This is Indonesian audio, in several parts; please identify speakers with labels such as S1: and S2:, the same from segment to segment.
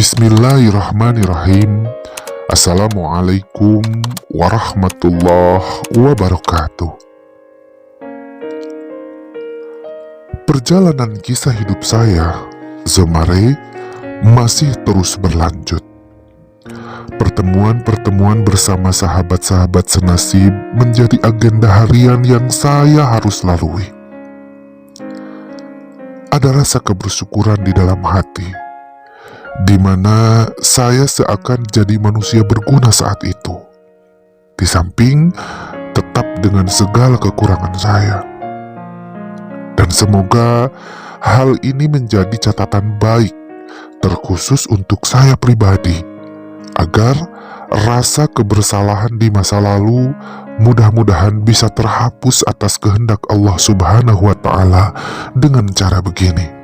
S1: Bismillahirrahmanirrahim. Assalamualaikum warahmatullahi wabarakatuh. Perjalanan kisah hidup saya, Zemare, masih terus berlanjut. Pertemuan-pertemuan bersama sahabat-sahabat senasib menjadi agenda harian yang saya harus lalui. Ada rasa kebersyukuran di dalam hati, di mana saya seakan jadi manusia berguna saat itu, di samping tetap dengan segala kekurangan saya. Dan semoga hal ini menjadi catatan baik, terkhusus untuk saya pribadi, agar rasa kebersalahan di masa lalu mudah-mudahan bisa terhapus atas kehendak Allah Subhanahu wa Ta'ala dengan cara begini.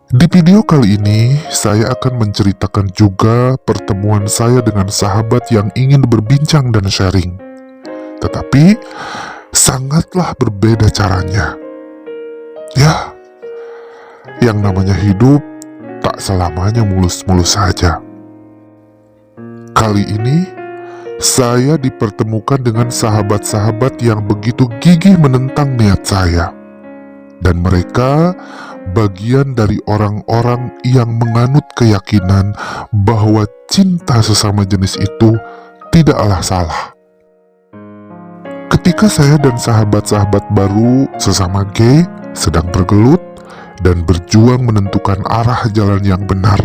S1: Di video kali ini, saya akan menceritakan juga pertemuan saya dengan sahabat yang ingin berbincang dan sharing. Tetapi, sangatlah berbeda caranya. Ya, yang namanya hidup tak selamanya mulus-mulus saja. Kali ini, saya dipertemukan dengan sahabat-sahabat yang begitu gigih menentang niat saya. Dan mereka bagian dari orang-orang yang menganut keyakinan bahwa cinta sesama jenis itu tidaklah salah. Ketika saya dan sahabat-sahabat baru sesama gay sedang bergelut dan berjuang menentukan arah jalan yang benar,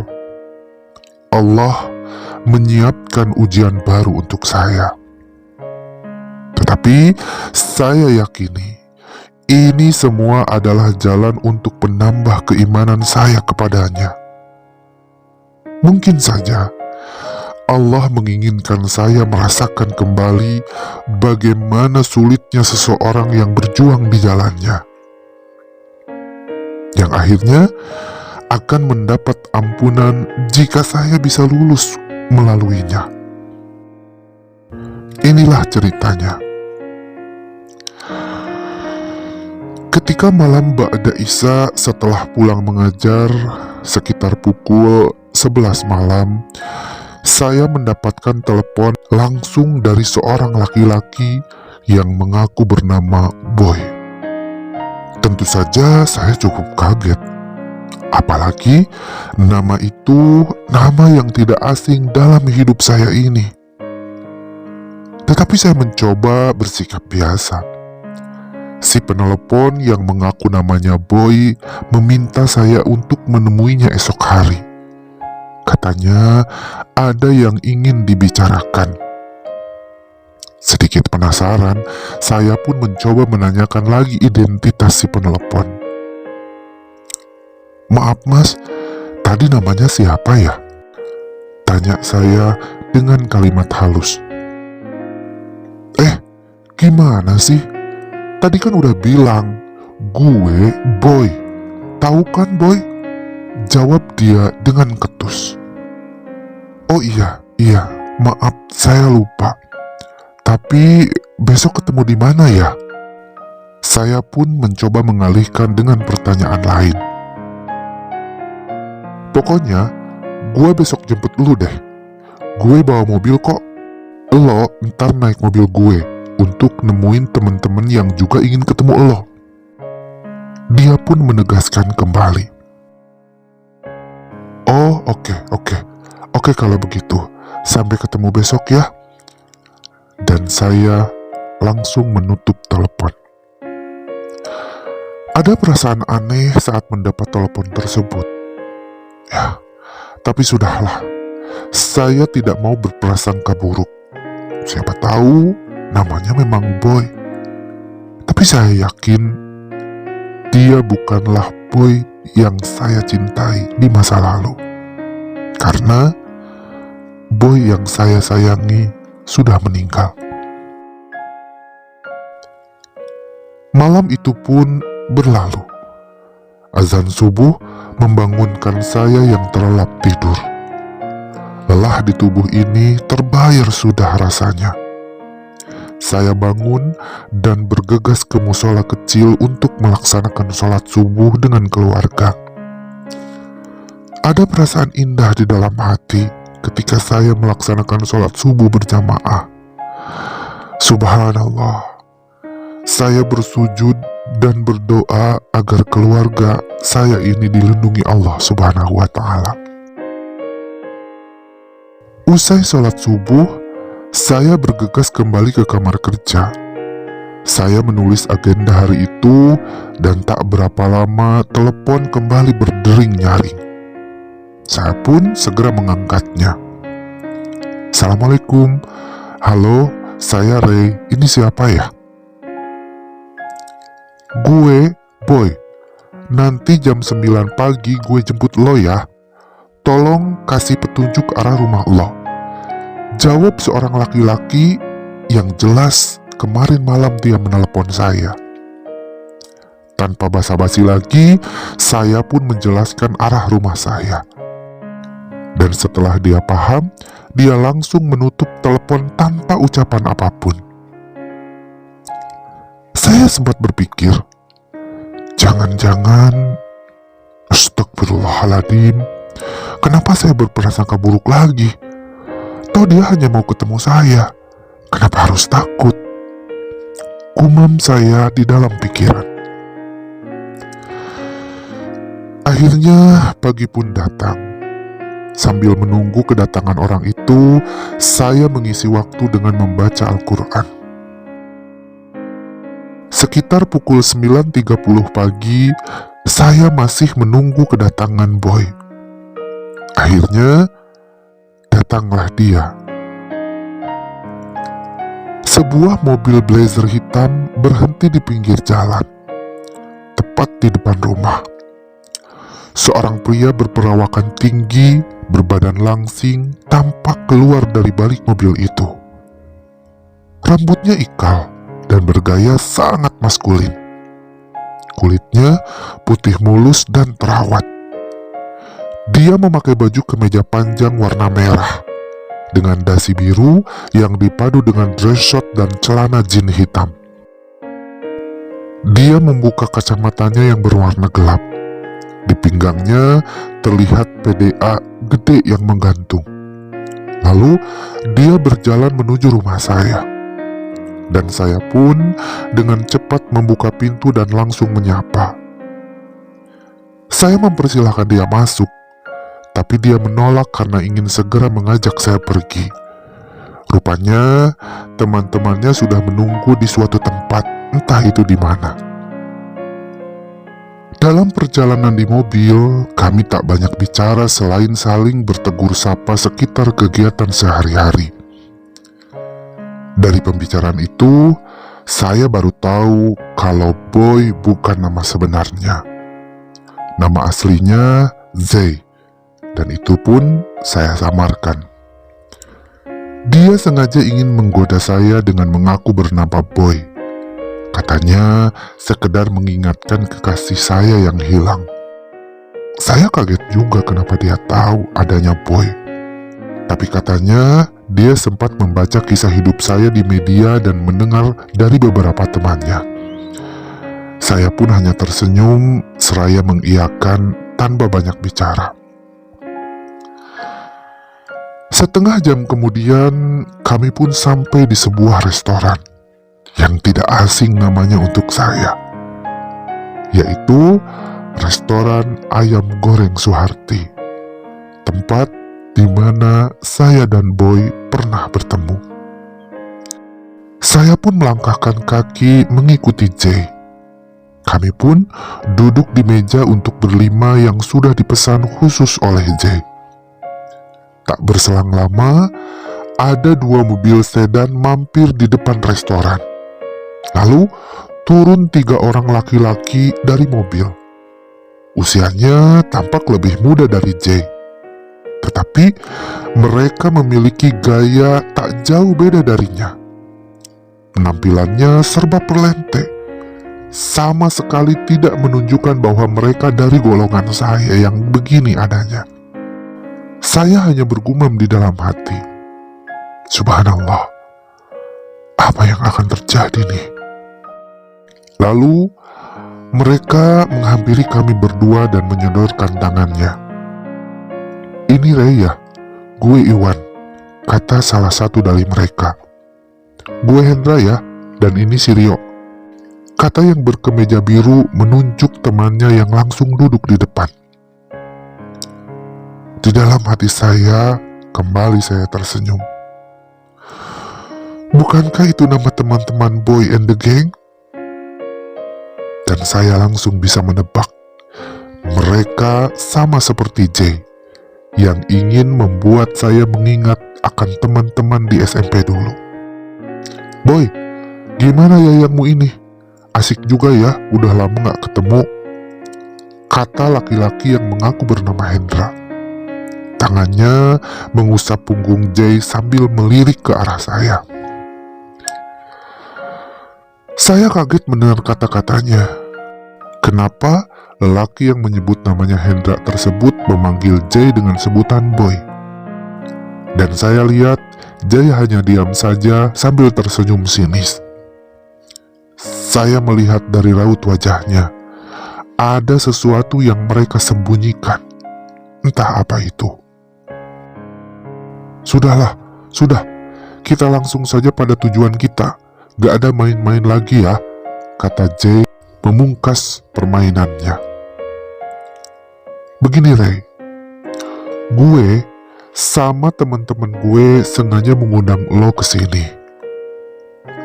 S1: Allah menyiapkan ujian baru untuk saya. Tetapi saya yakini ini semua adalah jalan untuk menambah keimanan saya kepadanya. Mungkin saja Allah menginginkan saya merasakan kembali bagaimana sulitnya seseorang yang berjuang di jalannya, yang akhirnya akan mendapat ampunan jika saya bisa lulus melaluinya. Inilah ceritanya. Ketika malam ba'da Isya setelah pulang mengajar sekitar pukul 11 malam, saya mendapatkan telepon langsung dari seorang laki-laki yang mengaku bernama Boy. Tentu saja saya cukup kaget. Apalagi nama itu nama yang tidak asing dalam hidup saya ini. Tetapi saya mencoba bersikap biasa. Si penelepon yang mengaku namanya Boy meminta saya untuk menemuinya esok hari. Katanya ada yang ingin dibicarakan. Sedikit penasaran, saya pun mencoba menanyakan lagi identitas si penelepon. "Maaf mas, tadi namanya siapa ya?" tanya saya dengan kalimat halus. Gimana sih? Tadi kan udah bilang, gue Boy. Tahu kan Boy? Jawab dia dengan ketus. "Oh iya, maaf saya lupa. Tapi besok ketemu di mana ya?" Saya pun mencoba mengalihkan dengan pertanyaan lain. "Pokoknya, gue besok jemput lu deh. Gue bawa mobil kok. Lo ntar naik mobil gue untuk nemuin temen-temen yang juga ingin ketemu lo." Dia pun menegaskan kembali. "Oh, oke kalau begitu. Sampai ketemu besok ya." Dan saya langsung menutup telepon. Ada perasaan aneh saat mendapat telepon tersebut. Ya, tapi sudahlah. Saya tidak mau berprasangka buruk. Siapa tahu namanya memang Boy. Tapi saya yakin dia bukanlah Boy yang saya cintai di masa lalu. Karena Boy yang saya sayangi sudah meninggal. Malam itu pun berlalu. Azan subuh membangunkan saya yang terlelap tidur. Lelah di tubuh ini terbayar sudah rasanya. Saya bangun dan bergegas ke musola kecil untuk melaksanakan sholat subuh dengan keluarga. Ada perasaan indah di dalam hati ketika saya melaksanakan sholat subuh berjamaah. Subhanallah, saya bersujud dan berdoa agar keluarga saya ini dilindungi Allah Subhanahu wa Ta'ala. Usai sholat subuh, saya bergegas kembali ke kamar kerja. Saya menulis agenda hari itu dan tak berapa lama telepon kembali berdering nyaring. Saya pun segera mengangkatnya. Assalamualaikum. Halo, saya Ray. Ini siapa ya? Gue, Boy. Nanti jam 9 pagi gue jemput lo ya. Tolong kasih petunjuk arah rumah lo. Jawab seorang laki-laki yang jelas kemarin malam dia menelepon saya. Tanpa basa-basi lagi, saya pun menjelaskan arah rumah saya. Dan setelah dia paham, dia langsung menutup telepon tanpa ucapan apapun. Saya sempat berpikir, jangan-jangan, astagfirullahaladzim, kenapa saya berprasangka buruk lagi? Toh dia hanya mau ketemu saya, kenapa harus takut? Gumam saya di dalam pikiran. Akhirnya pagi pun datang. Sambil menunggu kedatangan orang itu, saya mengisi waktu dengan membaca Al-Quran. Sekitar pukul 9.30 pagi, saya masih menunggu kedatangan Boy. Akhirnya, datanglah dia. Sebuah mobil Blazer hitam berhenti di pinggir jalan, tepat di depan rumah. Seorang pria berperawakan tinggi, berbadan langsing, tampak keluar dari balik mobil itu. Rambutnya ikal dan bergaya sangat maskulin. Kulitnya putih mulus dan terawat. Dia memakai baju kemeja panjang warna merah dengan dasi biru yang dipadu dengan dress shirt dan celana jeans hitam. Dia membuka kacamatanya yang berwarna gelap. Di pinggangnya terlihat PDA gede yang menggantung. Lalu dia berjalan menuju rumah saya. Dan saya pun dengan cepat membuka pintu dan langsung menyapa. Saya mempersilahkan dia masuk, tapi dia menolak karena ingin segera mengajak saya pergi. Rupanya teman-temannya sudah menunggu di suatu tempat, entah itu di mana. Dalam perjalanan di mobil, kami tak banyak bicara selain saling bertegur sapa sekitar kegiatan sehari-hari. Dari pembicaraan itu, saya baru tahu kalau Boy bukan nama sebenarnya. Nama aslinya Zay, dan itu pun saya samarkan. Dia sengaja ingin menggoda saya dengan mengaku bernama Boy. Katanya sekedar mengingatkan kekasih saya yang hilang. Saya kaget juga kenapa dia tahu adanya Boy. Tapi katanya dia sempat membaca kisah hidup saya di media dan mendengar dari beberapa temannya. Saya pun hanya tersenyum seraya mengiyakan tanpa banyak bicara. Setengah jam kemudian kami pun sampai di sebuah restoran yang tidak asing namanya untuk saya, yaitu restoran ayam goreng Suharti, tempat di mana saya dan Boy pernah bertemu. Saya pun melangkahkan kaki mengikuti Jay. Kami pun duduk di meja untuk berlima yang sudah dipesan khusus oleh Jay. Tak berselang lama, ada 2 mobil sedan mampir di depan restoran. Lalu turun 3 orang laki-laki dari mobil. Usianya tampak lebih muda dari Jay, tetapi mereka memiliki gaya tak jauh beda darinya. Penampilannya serba perlente, sama sekali tidak menunjukkan bahwa mereka dari golongan saya yang begini adanya. Saya hanya bergumam di dalam hati, subhanallah, apa yang akan terjadi nih? Lalu mereka menghampiri kami berdua dan menyodorkan tangannya. "Ini Ray ya, gue Iwan," kata salah satu dari mereka. "Gue Hendra ya, dan ini si Rio," kata yang berkemeja biru menunjuk temannya yang langsung duduk di depan. Di dalam hati saya, kembali saya tersenyum. Bukankah itu nama teman-teman Boy and the Gang? Dan saya langsung bisa menebak, mereka sama seperti Jay, yang ingin membuat saya mengingat akan teman-teman di SMP dulu. "Boy, gimana yayangmu ini? Asik juga ya, udah lama gak ketemu," kata laki-laki yang mengaku bernama Hendra. Tangannya mengusap punggung Jay sambil melirik ke arah saya. Saya kaget mendengar kata-katanya. Kenapa lelaki yang menyebut namanya Hendra tersebut memanggil Jay dengan sebutan Boy? Dan saya lihat Jay hanya diam saja sambil tersenyum sinis. Saya melihat dari raut wajahnya, ada sesuatu yang mereka sembunyikan. Entah apa itu. Sudah, kita langsung saja pada tujuan kita. Gak ada main-main lagi ya, kata Jay memungkas permainannya. Begini Ray, gue sama teman-teman gue sengaja mengundang lo ke sini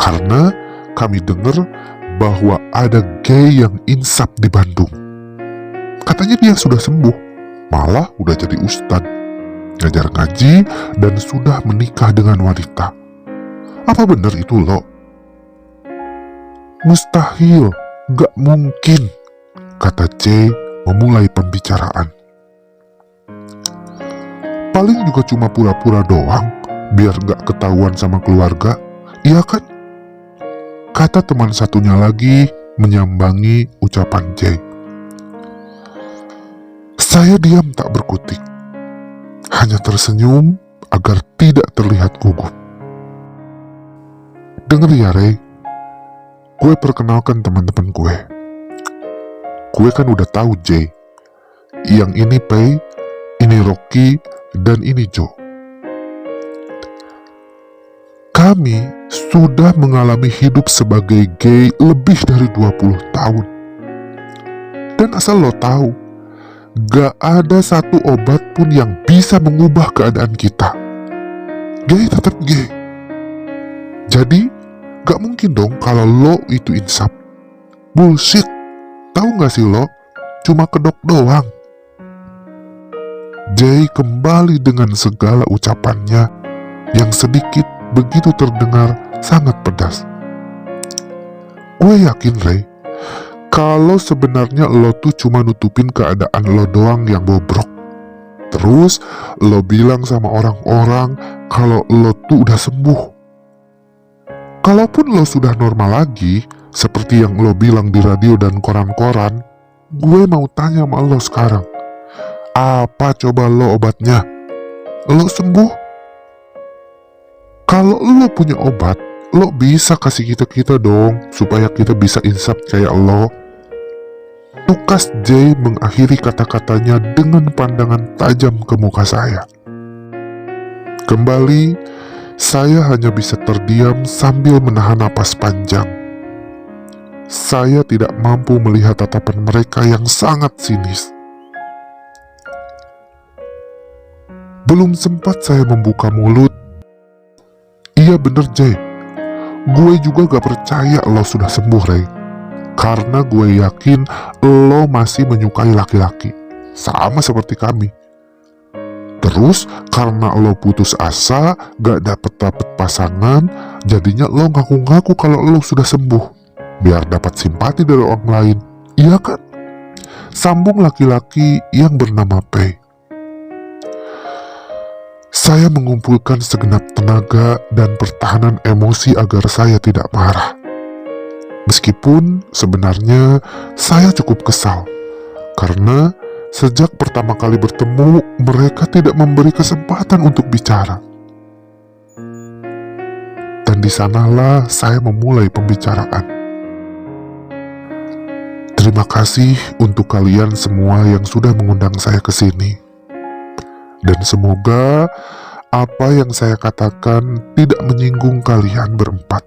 S1: karena kami dengar bahwa ada gay yang insap di Bandung. Katanya dia sudah sembuh, malah udah jadi ustad, ngajar ngaji, dan sudah menikah dengan wanita. Apa benar itu lo? Mustahil, gak mungkin, kata Jay memulai pembicaraan. Paling juga cuma pura-pura doang, biar gak ketahuan sama keluarga, iya kan? Kata teman satunya lagi menyambangi ucapan Jay. Saya diam tak berkutik, hanya tersenyum agar tidak terlihat gugup. Dengar ya Ray, gue perkenalkan teman-teman gue. Gue kan udah tahu Jay. Yang ini Pei, ini Rocky, dan ini Joe. Kami sudah mengalami hidup sebagai gay lebih dari 20 tahun. Dan asal lo tahu, gak ada satu obat pun yang bisa mengubah keadaan kita. Gay tetap gay. Jadi gak mungkin dong kalau lo itu insap. Bullshit. Tahu gak sih lo? Cuma kedok doang. Jay kembali dengan segala ucapannya yang sedikit begitu terdengar sangat pedas. Gue yakin Ray, kalau sebenarnya lo tuh cuma nutupin keadaan lo doang yang bobrok. Terus lo bilang sama orang-orang kalau lo tuh udah sembuh. Kalaupun lo sudah normal lagi, seperti yang lo bilang di radio dan koran-koran, gue mau tanya sama lo sekarang. Apa coba lo obatnya? Lo sembuh? Kalau lo punya obat, lo bisa kasih kita dong, supaya kita bisa insap kayak lo. Tukas Jay mengakhiri kata-katanya dengan pandangan tajam ke muka saya. Kembali, saya hanya bisa terdiam sambil menahan napas panjang. Saya tidak mampu melihat tatapan mereka yang sangat sinis. Belum sempat saya membuka mulut. Iya bener Jay, gue juga gak percaya lo sudah sembuh Ray. Karena gue yakin lo masih menyukai laki-laki, sama seperti kami. Terus karena lo putus asa, gak dapet pasangan, jadinya lo ngaku-ngaku kalau lo sudah sembuh, biar dapat simpati dari orang lain, iya kan? Sambung laki-laki yang bernama Pei. Saya mengumpulkan segenap tenaga dan pertahanan emosi agar saya tidak marah. Meskipun sebenarnya saya cukup kesal, karena sejak pertama kali bertemu, mereka tidak memberi kesempatan untuk bicara. Dan di sanalah saya memulai pembicaraan. Terima kasih untuk kalian semua yang sudah mengundang saya ke sini. Dan semoga apa yang saya katakan tidak menyinggung kalian berempat.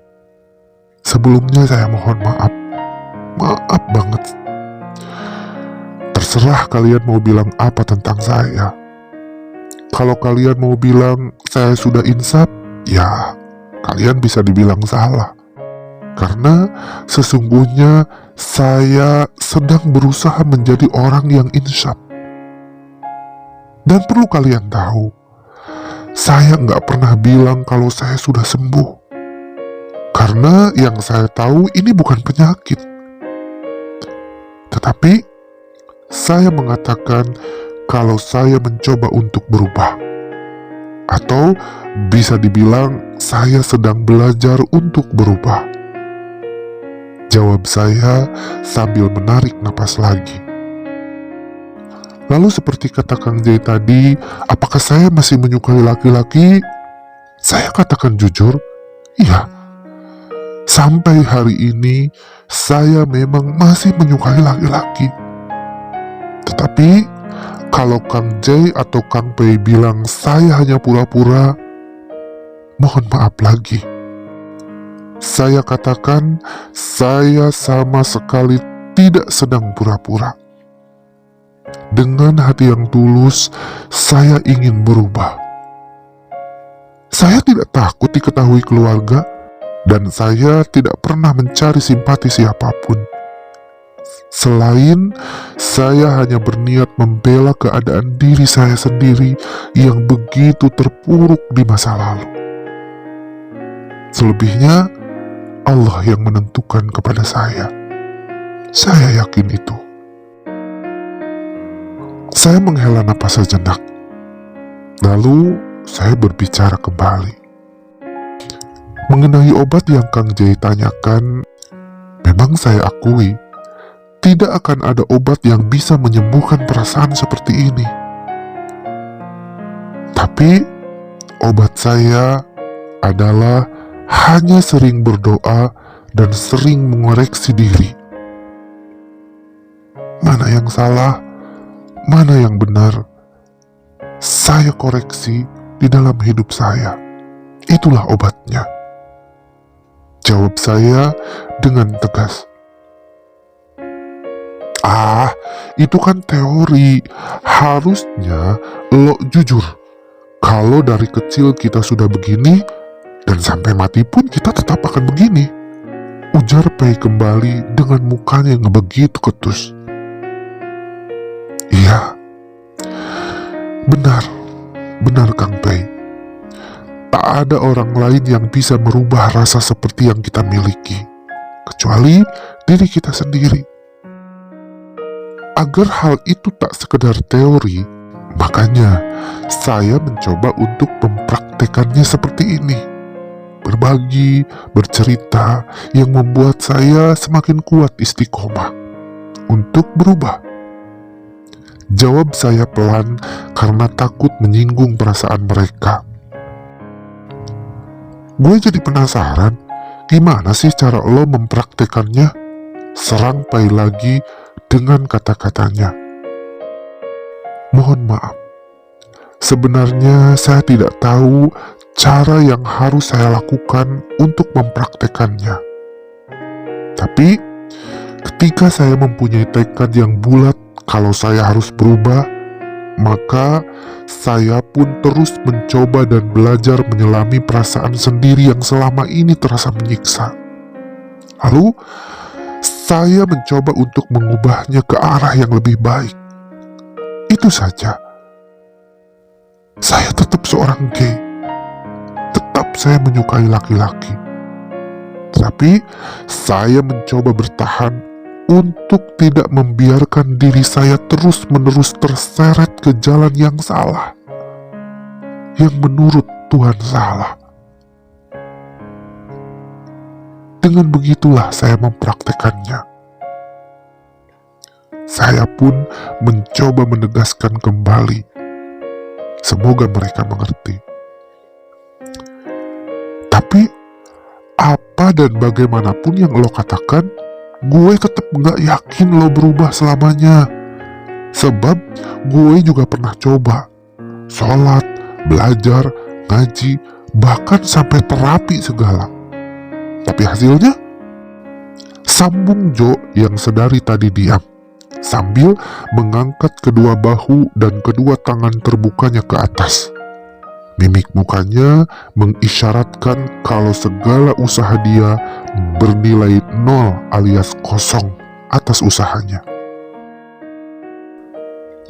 S1: Sebelumnya saya mohon maaf. Maaf banget. Terserah kalian mau bilang apa tentang saya. Kalau kalian mau bilang saya sudah insaf, ya kalian bisa dibilang salah. Karena sesungguhnya saya sedang berusaha menjadi orang yang insaf. Dan perlu kalian tahu, saya nggak pernah bilang kalau saya sudah sembuh. Karena yang saya tahu ini bukan penyakit. Tetapi saya mengatakan kalau saya mencoba untuk berubah. Atau bisa dibilang saya sedang belajar untuk berubah. Jawab saya sambil menarik napas lagi. Lalu seperti kata Kang Jay tadi, apakah saya masih menyukai laki-laki? Saya katakan jujur, iya. Sampai hari ini, saya memang masih menyukai laki-laki. Tetapi, kalau Kang Jay atau Kang Pei bilang saya hanya pura-pura, mohon maaf lagi. Saya katakan, saya sama sekali tidak sedang pura-pura. Dengan hati yang tulus, saya ingin berubah. Saya tidak takut diketahui keluarga, dan saya tidak pernah mencari simpati siapapun. Selain, saya hanya berniat membela keadaan diri saya sendiri yang begitu terpuruk di masa lalu. Selebihnya, Allah yang menentukan kepada saya. Saya yakin itu. Saya menghela napas sejenak. Lalu saya berbicara kembali. Mengenai obat yang Kang Jay tanyakan, memang saya akui, tidak akan ada obat yang bisa menyembuhkan perasaan seperti ini. Tapi, obat saya adalah hanya sering berdoa dan sering mengoreksi diri. Mana yang salah, mana yang benar, saya koreksi di dalam hidup saya. Itulah obatnya. Jawab saya dengan tegas. Itu kan teori. Harusnya lo jujur. Kalau dari kecil kita sudah begini, dan sampai mati pun kita tetap akan begini. Ujar Pei kembali dengan mukanya yang begitu ketus. Iya, benar Kang Pei. Tak ada orang lain yang bisa merubah rasa seperti yang kita miliki, kecuali diri kita sendiri. Agar hal itu tak sekedar teori, makanya saya mencoba untuk mempraktekannya seperti ini. Berbagi, bercerita, yang membuat saya semakin kuat istiqomah untuk berubah. Jawab saya pelan karena takut menyinggung perasaan mereka. Gue jadi penasaran, gimana sih cara lo mempraktekannya? Serang Pai lagi dengan kata-katanya. Mohon maaf, sebenarnya saya tidak tahu cara yang harus saya lakukan untuk mempraktekannya. Tapi, ketika saya mempunyai tekad yang bulat kalau saya harus berubah, maka saya pun terus mencoba dan belajar menyelami perasaan sendiri yang selama ini terasa menyiksa. Lalu, saya mencoba untuk mengubahnya ke arah yang lebih baik. Itu saja. Saya tetap seorang gay. Tetap saya menyukai laki-laki. Tapi saya mencoba bertahan untuk tidak membiarkan diri saya terus-menerus terseret ke jalan yang salah, yang menurut Tuhan salah. Dengan begitulah saya mempraktekannya. Saya pun mencoba menegaskan kembali. Semoga mereka mengerti. Tapi, apa dan bagaimanapun yang lo katakan, gue tetap gak yakin lo berubah selamanya. Sebab gue juga pernah coba. sholat, belajar, ngaji, bahkan sampai terapi segala. Tapi hasilnya, sambung Jo yang sedari tadi diam, sambil mengangkat kedua bahu dan kedua tangan terbukanya ke atas. Mimik mukanya mengisyaratkan kalau segala usaha dia bernilai nol alias kosong atas usahanya.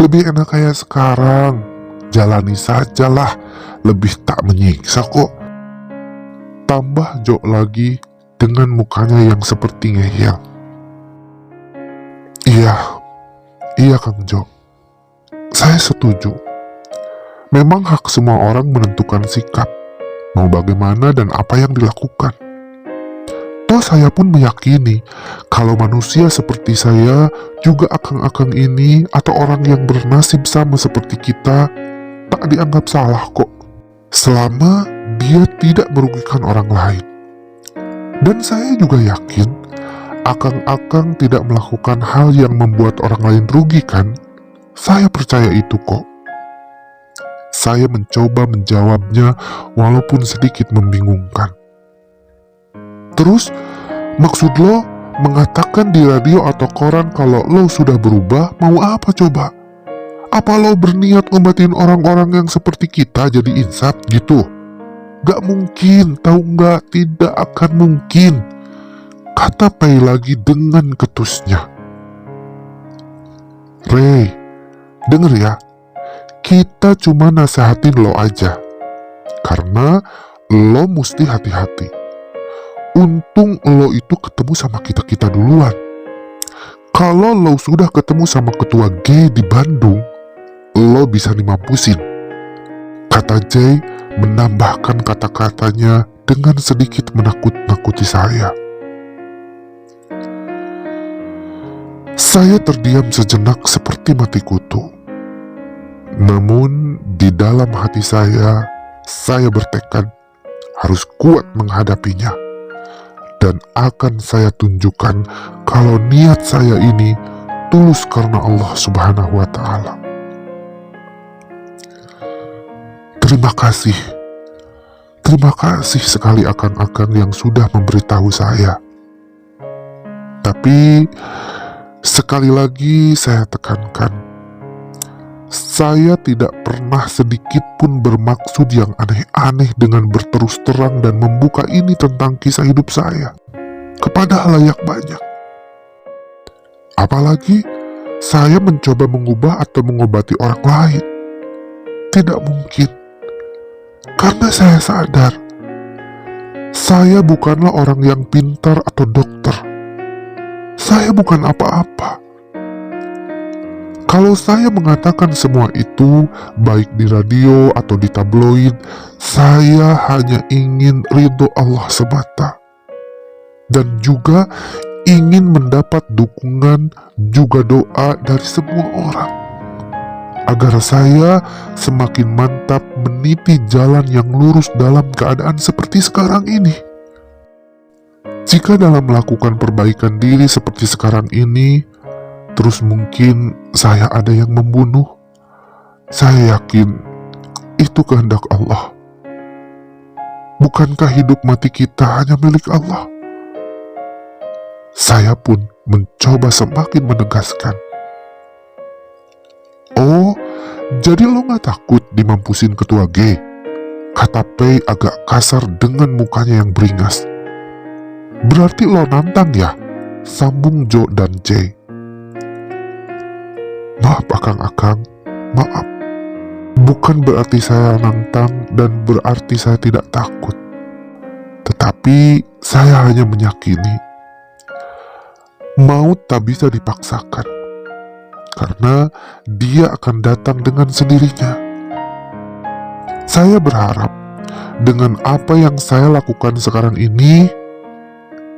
S1: Lebih enak kayak sekarang, jalani sajalah, lebih tak menyiksa kok. Tambah Jo lagi dengan mukanya yang seperti ngeyel. Iya Kang Jo, saya setuju. Memang hak semua orang menentukan sikap, mau bagaimana dan apa yang dilakukan. Toh saya pun meyakini kalau manusia seperti saya, juga akang-akang ini atau orang yang bernasib sama seperti kita, tak dianggap salah kok, selama dia tidak merugikan orang lain. Dan saya juga yakin akang-akang tidak melakukan hal yang membuat orang lain rugi kan? Saya percaya itu kok. Saya mencoba menjawabnya walaupun sedikit membingungkan. Terus, maksud lo mengatakan di radio atau koran kalau lo sudah berubah, mau apa coba? Apa lo berniat ngobatin orang-orang yang seperti kita jadi insaf gitu? Gak mungkin, tahu nggak? Tidak akan mungkin, kata Pei lagi dengan ketusnya. Ray, denger ya, kita cuma nasehatin lo aja, karena lo mesti hati-hati. Untung lo itu ketemu sama kita-kita duluan. Kalau lo sudah ketemu sama ketua G di Bandung, lo bisa dimampusin, kata Jay menambahkan kata-katanya dengan sedikit menakut-nakuti saya. Saya terdiam sejenak seperti mati kutu. Namun di dalam hati saya bertekad harus kuat menghadapinya. Dan akan saya tunjukkan kalau niat saya ini tulus karena Allah Subhanahu wa Ta'ala. Terima kasih sekali akang-akang yang sudah memberitahu saya. Tapi sekali lagi saya tekankan, saya tidak pernah sedikit pun bermaksud yang aneh-aneh dengan berterus terang dan membuka ini tentang kisah hidup saya kepada halayak banyak. Apalagi saya mencoba mengubah atau mengobati orang lain. Tidak mungkin. Karena saya sadar, saya bukanlah orang yang pintar atau dokter. Saya bukan apa-apa. Kalau saya mengatakan semua itu, baik di radio atau di tabloid, saya hanya ingin ridho Allah semata. Dan juga ingin mendapat dukungan, juga doa dari semua orang, agar saya semakin mantap meniti jalan yang lurus dalam keadaan seperti sekarang ini. Jika dalam melakukan perbaikan diri seperti sekarang ini, terus mungkin saya ada yang membunuh, saya yakin itu kehendak Allah. Bukankah hidup mati kita hanya milik Allah? Saya pun mencoba semakin menegaskan. Oh, jadi lo gak takut dimampusin ketua G? Kata Pei agak kasar dengan mukanya yang beringas. Berarti lo nantang ya? Sambung Jo dan J. Maaf akang-akang, maaf. Bukan berarti saya nantang dan berarti saya tidak takut. Tetapi saya hanya meyakini maut tak bisa dipaksakan, karena dia akan datang dengan sendirinya. Saya berharap dengan apa yang saya lakukan sekarang ini,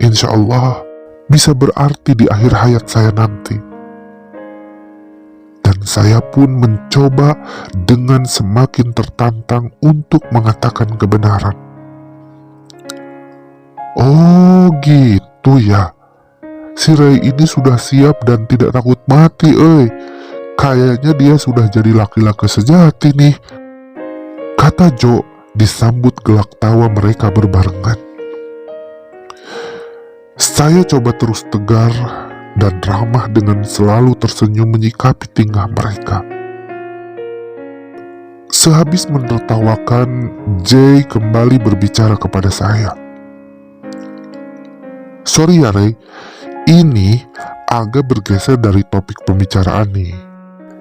S1: insya Allah bisa berarti di akhir hayat saya nanti. Dan saya pun mencoba dengan semakin tertantang untuk mengatakan kebenaran. Oh gitu ya, si Ray ini sudah siap dan tidak takut mati, Kayaknya dia sudah jadi laki-laki sejati nih. kata Jo disambut gelak tawa mereka berbarengan. Saya coba terus tegar dan ramah dengan selalu tersenyum menyikapi tingkah mereka. Sehabis menertawakan, Jay kembali berbicara kepada saya. Sorry ya Ray, ini agak bergeser dari topik pembicaraan nih.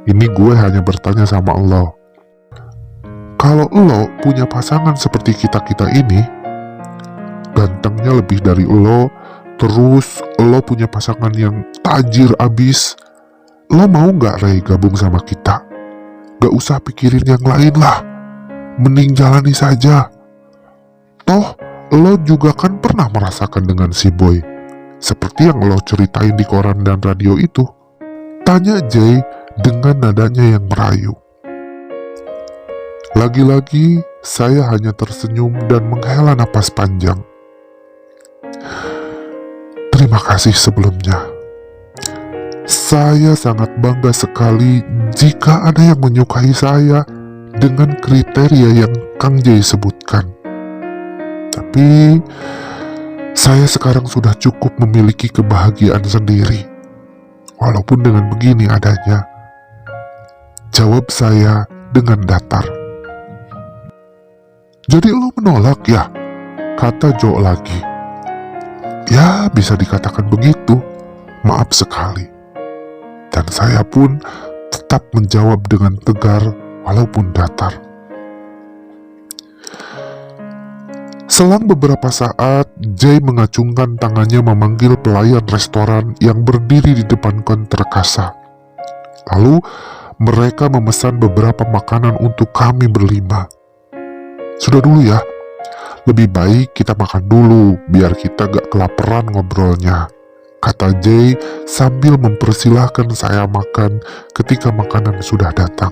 S1: Ini gue hanya bertanya sama lo. Kalau lo punya pasangan seperti kita-kita ini, gantengnya lebih dari lo, terus lo punya pasangan yang tajir abis, lo mau gak Ray gabung sama kita? Gak usah pikirin yang lain lah, mending jalani saja. Toh, lo juga kan pernah merasakan dengan si Boy, seperti yang lo ceritain di koran dan radio itu. Tanya Jay dengan nadanya yang merayu. Lagi-lagi, saya hanya tersenyum dan menghela napas panjang. Terima kasih sebelumnya. Saya sangat bangga sekali jika ada yang menyukai saya dengan kriteria yang Kang Jay sebutkan. Tapi, saya sekarang sudah cukup memiliki kebahagiaan sendiri. Walaupun dengan begini adanya. Jawab saya dengan datar. Jadi lo menolak ya? Kata Jo lagi. Ya, bisa dikatakan begitu. Maaf sekali. Dan saya pun tetap menjawab dengan tegar walaupun datar. Selang beberapa saat, Jay mengacungkan tangannya memanggil pelayan restoran yang berdiri di depan konter kasa. Lalu, mereka memesan beberapa makanan untuk kami berlima. Sudah dulu ya, lebih baik kita makan dulu biar kita gak kelaparan ngobrolnya, kata Jay sambil mempersilahkan saya makan ketika makanan sudah datang.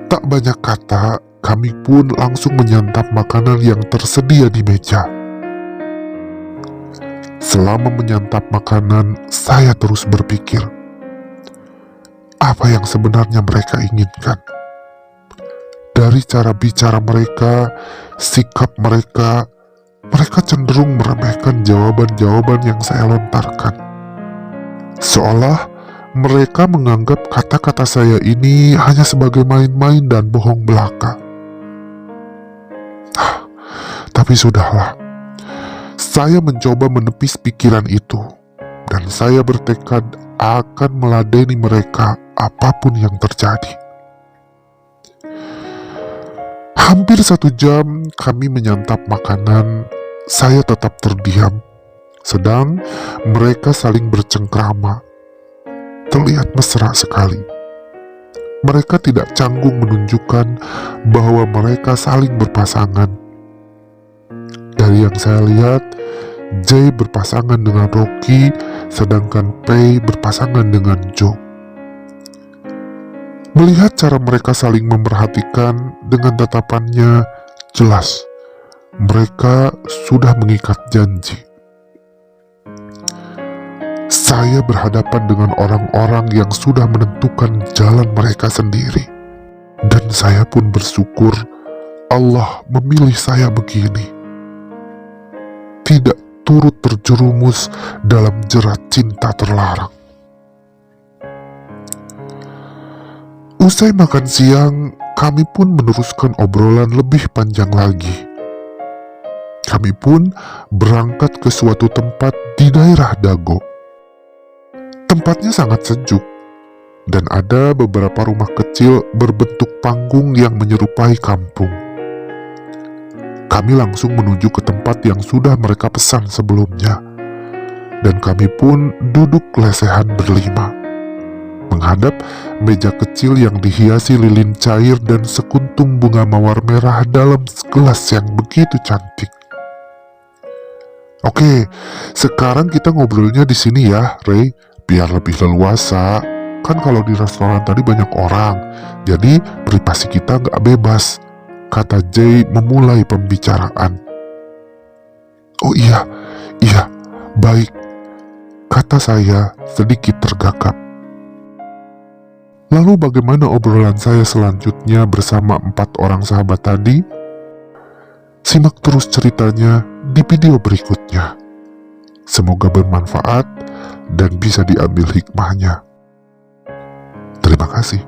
S1: Tak banyak kata, kami pun langsung menyantap makanan yang tersedia di meja. Selama menyantap makanan, saya terus berpikir, apa yang sebenarnya mereka inginkan? Dari cara bicara mereka, sikap mereka, mereka cenderung meremehkan jawaban-jawaban yang saya lontarkan. Seolah mereka menganggap kata-kata saya ini hanya sebagai main-main dan bohong belaka. Tapi sudahlah, saya mencoba menepis pikiran itu, dan saya bertekad akan meladeni mereka apapun yang terjadi. Hampir 1 jam kami menyantap makanan, saya tetap terdiam, sedang mereka saling bercengkrama. Terlihat mesra sekali. Mereka tidak canggung menunjukkan bahwa mereka saling berpasangan. Dari yang saya lihat, Jay berpasangan dengan Rocky, sedangkan Pei berpasangan dengan Joe. Melihat cara mereka saling memperhatikan dengan tatapannya, jelas mereka sudah mengikat janji. Saya berhadapan dengan orang-orang yang sudah menentukan jalan mereka sendiri. Dan saya pun bersyukur Allah memilih saya begini. Tidak turut terjerumus dalam jerat cinta terlarang. Usai makan siang, kami pun meneruskan obrolan lebih panjang lagi. Kami pun berangkat ke suatu tempat di daerah Dago. Tempatnya sangat sejuk, dan ada beberapa rumah kecil berbentuk panggung yang menyerupai kampung. Kami langsung menuju ke tempat yang sudah mereka pesan sebelumnya, dan kami pun duduk lesehan berlima, menghadap meja kecil yang dihiasi lilin cair dan sekuntum bunga mawar merah dalam gelas yang begitu cantik. Oke, sekarang kita ngobrolnya di sini ya, Ray, biar lebih leluasa. Kan kalau di restoran tadi banyak orang, jadi privasi kita nggak bebas, kata Jay memulai pembicaraan. Oh iya, baik, kata saya sedikit tergagap. Lalu bagaimana obrolan saya selanjutnya bersama 4 orang sahabat tadi? Simak terus ceritanya di video berikutnya. Semoga bermanfaat dan bisa diambil hikmahnya. Terima kasih.